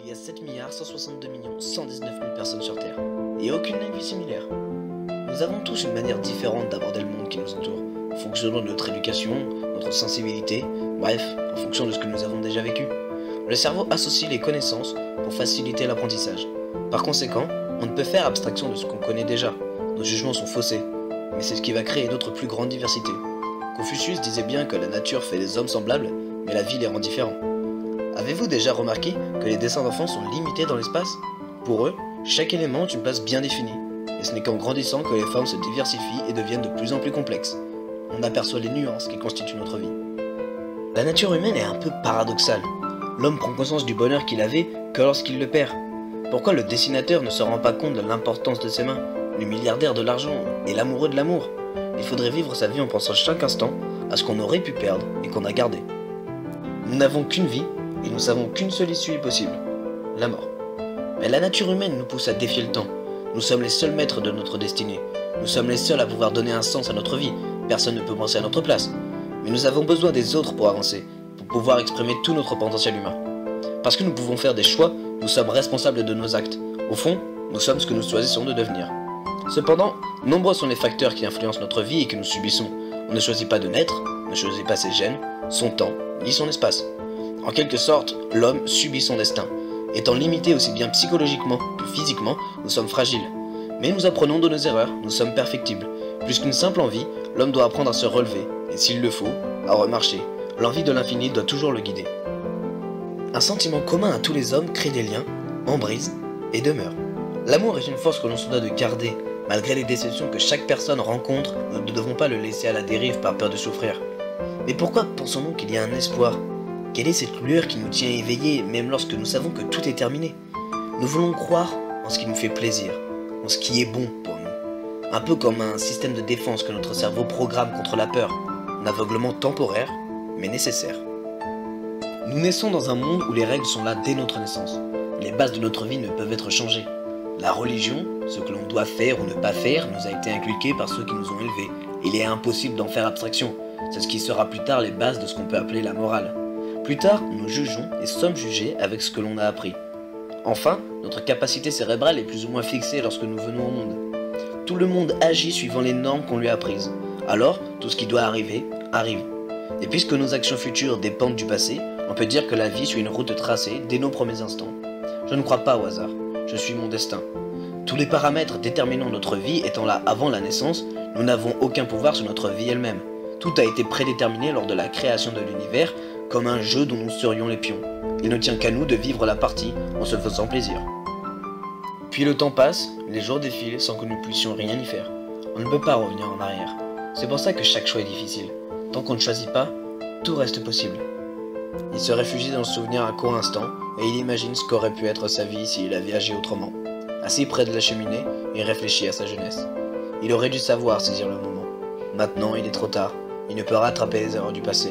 Il y a 7 162 119 000 personnes sur Terre, et aucune n'a une vie similaire. Nous avons tous une manière différente d'aborder le monde qui nous entoure, en fonction de notre éducation, notre sensibilité, bref, en fonction de ce que nous avons déjà vécu. Le cerveau associe les connaissances pour faciliter l'apprentissage. Par conséquent, on ne peut faire abstraction de ce qu'on connaît déjà. Nos jugements sont faussés, mais c'est ce qui va créer notre plus grande diversité. Confucius disait bien que la nature fait les hommes semblables, mais la vie les rend différents. Avez-vous déjà remarqué que les dessins d'enfants sont limités dans l'espace? Pour eux, chaque élément a une place bien définie, et ce n'est qu'en grandissant que les formes se diversifient et deviennent de plus en plus complexes. On aperçoit les nuances qui constituent notre vie. La nature humaine est un peu paradoxale. L'homme prend conscience du bonheur qu'il avait que lorsqu'il le perd. Pourquoi le dessinateur ne se rend pas compte de l'importance de ses mains, le milliardaire de l'argent et l'amoureux de l'amour? Il faudrait vivre sa vie en pensant chaque instant à ce qu'on aurait pu perdre et qu'on a gardé. Nous n'avons qu'une vie et nous savons qu'une seule issue possible, la mort. Mais la nature humaine nous pousse à défier le temps. Nous sommes les seuls maîtres de notre destinée. Nous sommes les seuls à pouvoir donner un sens à notre vie. Personne ne peut penser à notre place. Mais nous avons besoin des autres pour avancer, pour pouvoir exprimer tout notre potentiel humain. Parce que nous pouvons faire des choix, nous sommes responsables de nos actes. Au fond, nous sommes ce que nous choisissons de devenir. Cependant, nombreux sont les facteurs qui influencent notre vie et que nous subissons. On ne choisit pas de naître, ne choisit pas ses gènes, son temps, ni son espace. En quelque sorte, l'homme subit son destin. Étant limité aussi bien psychologiquement que physiquement, nous sommes fragiles. Mais nous apprenons de nos erreurs, nous sommes perfectibles. Plus qu'une simple envie, l'homme doit apprendre à se relever, et s'il le faut, à remarcher. L'envie de l'infini doit toujours le guider. Un sentiment commun à tous les hommes crée des liens, en brise et demeure. L'amour est une force que l'on se doit de garder. Malgré les déceptions que chaque personne rencontre, nous ne devons pas le laisser à la dérive par peur de souffrir. Mais pourquoi pensons-nous qu'il y a un espoir? Quelle est cette lueur qui nous tient éveillés même lorsque nous savons que tout est terminé? Nous voulons croire en ce qui nous fait plaisir, en ce qui est bon pour nous. Un peu comme un système de défense que notre cerveau programme contre la peur. Un aveuglement temporaire, mais nécessaire. Nous naissons dans un monde où les règles sont là dès notre naissance. Les bases de notre vie ne peuvent être changées. La religion, ce que l'on doit faire ou ne pas faire, nous a été inculqué par ceux qui nous ont élevés. Il est impossible d'en faire abstraction. C'est ce qui sera plus tard les bases de ce qu'on peut appeler la morale. Plus tard, nous jugeons et sommes jugés avec ce que l'on a appris. Enfin, notre capacité cérébrale est plus ou moins fixée lorsque nous venons au monde. Tout le monde agit suivant les normes qu'on lui a apprises. Alors, tout ce qui doit arriver, arrive. Et puisque nos actions futures dépendent du passé, on peut dire que la vie suit une route tracée dès nos premiers instants. Je ne crois pas au hasard, je suis mon destin. Tous les paramètres déterminant notre vie étant là avant la naissance, nous n'avons aucun pouvoir sur notre vie elle-même. Tout a été prédéterminé lors de la création de l'univers, comme un jeu dont nous serions les pions. Il ne tient qu'à nous de vivre la partie en se faisant plaisir. Puis le temps passe, les jours défilent sans que nous puissions rien y faire. On ne peut pas revenir en arrière. C'est pour ça que chaque choix est difficile. Tant qu'on ne choisit pas, tout reste possible. Il se réfugie dans le souvenir un court instant, et il imagine ce qu'aurait pu être sa vie s'il avait agi autrement. Assis près de la cheminée, il réfléchit à sa jeunesse. Il aurait dû savoir saisir le moment. Maintenant, il est trop tard. Il ne peut rattraper les erreurs du passé.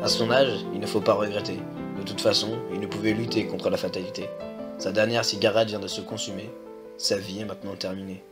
À son âge, il ne faut pas regretter. De toute façon, il ne pouvait lutter contre la fatalité. Sa dernière cigarette vient de se consumer. Sa vie est maintenant terminée.